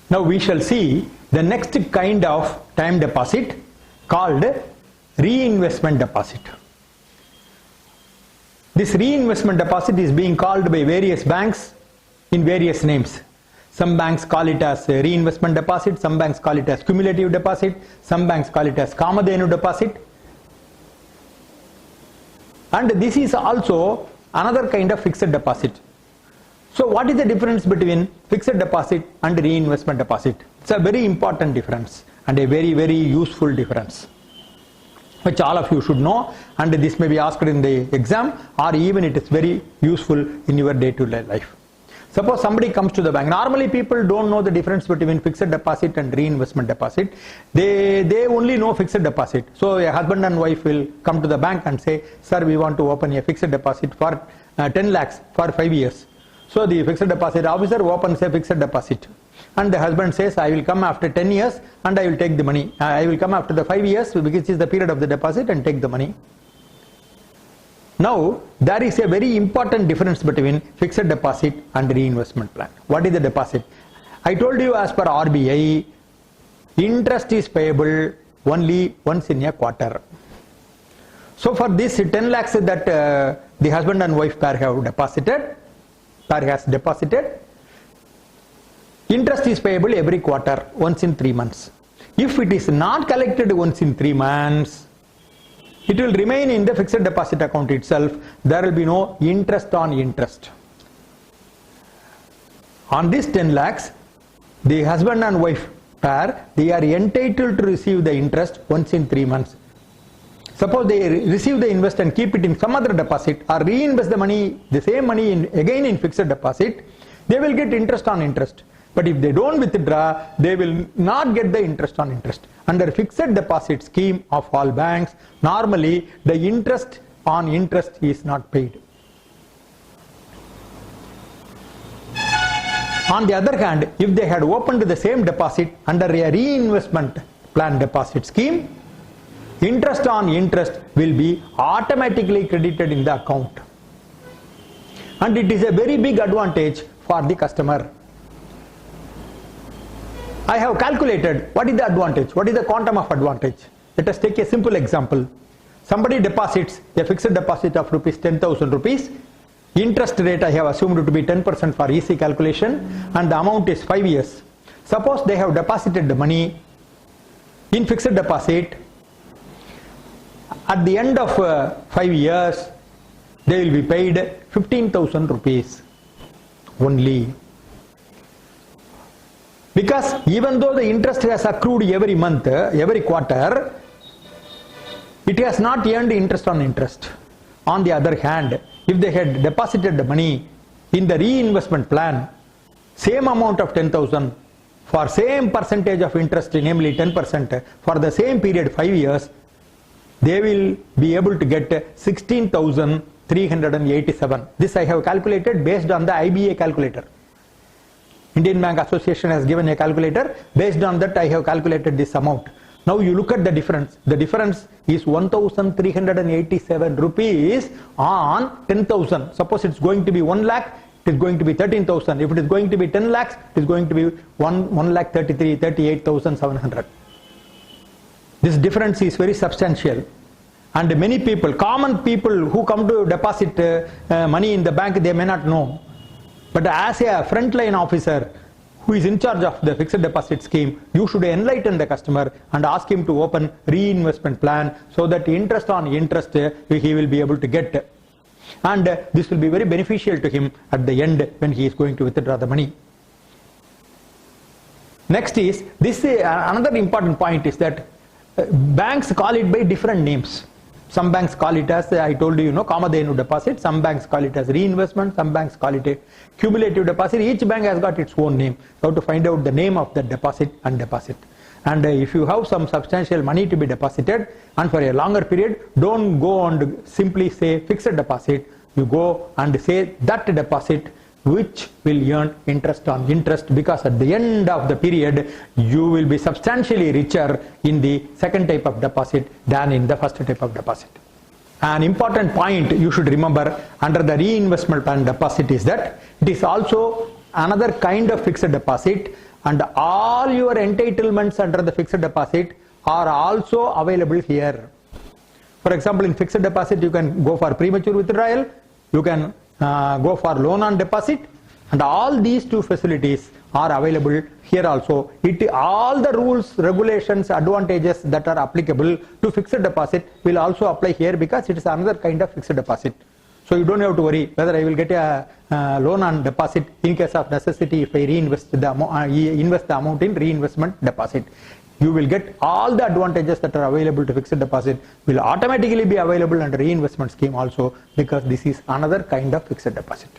Now we shall see the next kind of time deposit called reinvestment deposit. This reinvestment deposit is being called by various banks in various names. Some banks call it as reinvestment deposit, some banks call it as cumulative deposit, some banks call it as Kamadhenu deposit. And this is also another kind of fixed deposit. So what is the difference between fixed deposit and reinvestment deposit? It's a very important difference and a very, very useful difference, which all of you should know, and this may be asked in the exam, or even it is very useful in your day-to-day life. Suppose somebody comes to the bank. Normally people don't know the difference between fixed deposit and reinvestment deposit. They only know fixed deposit. So a husband and wife will come to the bank and say, sir, we want to open a fixed deposit for 10 lakhs for 5 years. So the fixed deposit officer opens a fixed deposit. And the husband says, I will come after 10 years and I will take the money. I will come after the 5 years, which is the period of the deposit, and take the money. Now, there is a very important difference between fixed deposit and reinvestment plan. What is the deposit? I told you, as per RBI, interest is payable only once in a quarter. So for this 10 lakhs that the husband and wife pair has deposited, interest is payable every quarter, once in 3 months. If it is not collected once in 3 months, it will remain in the fixed deposit account itself. There will be no interest on interest. On this 10 lakhs, the husband and wife pair, they are entitled to receive the interest once in 3 months. Suppose they receive the invest and keep it in some other deposit, or reinvest the money, the same money again in fixed deposit, they will get interest on interest. But if they don't withdraw, they will not get the interest on interest. Under fixed deposit scheme of all banks, normally the interest on interest is not paid. On the other hand, if they had opened the same deposit under a reinvestment plan deposit scheme, interest on interest will be automatically credited in the account. And it is a very big advantage for the customer. I have calculated what is the advantage, what is the quantum of advantage. Let us take a simple example. Somebody deposits a fixed deposit of rupees 10,000 rupees. Interest rate I have assumed to be 10% for easy calculation, and the amount is 5 years. Suppose they have deposited the money in fixed deposit. At the end of 5 years, they will be paid 15,000 rupees only. Because even though the interest has accrued every month, every quarter, it has not earned interest on interest. On the other hand, if they had deposited the money in the reinvestment plan, same amount of 10,000 for same percentage of interest, namely 10%, for the same period 5 years, they will be able to get 16,387. This I have calculated based on the IBA calculator. Indian Bank Association has given a calculator. Based on that, I have calculated this amount. Now you look at the difference. The difference is 1,387 rupees on 10,000. Suppose it's going to be 1 lakh, it is going to be 13,000. If it is going to be 10 lakhs, it is going to be 1,38,700. This difference is very substantial. And many people, common people who come to deposit money in the bank, they may not know. But as a frontline officer who is in charge of the fixed deposit scheme, you should enlighten the customer and ask him to open reinvestment plan so that interest on interest he will be able to get. And this will be very beneficial to him at the end when he is going to withdraw the money. Next is, this another important point is that banks call it by different names. Some banks call it as, I told you, Kamadhenu deposit. Some banks call it as reinvestment. Some banks call it a cumulative deposit. Each bank has got its own name. So to find out the name of the deposit and deposit. And if you have some substantial money to be deposited and for a longer period, don't go and simply say fixed deposit. You go and say that deposit which will earn interest on interest, because at the end of the period you will be substantially richer in the second type of deposit than in the first type of deposit. An important point you should remember under the reinvestment plan deposit is that it is also another kind of fixed deposit, and all your entitlements under the fixed deposit are also available here. For example, in fixed deposit, you can go for premature withdrawal, you can go for loan on deposit, and all these two facilities are available here also. All the rules, regulations, advantages that are applicable to fixed deposit will also apply here because it is another kind of fixed deposit. So you don't have to worry whether I will get a loan on deposit in case of necessity if I invest the amount in reinvestment deposit. You will get all the advantages that are available to fixed deposit will automatically be available under reinvestment scheme also because this is another kind of fixed deposit.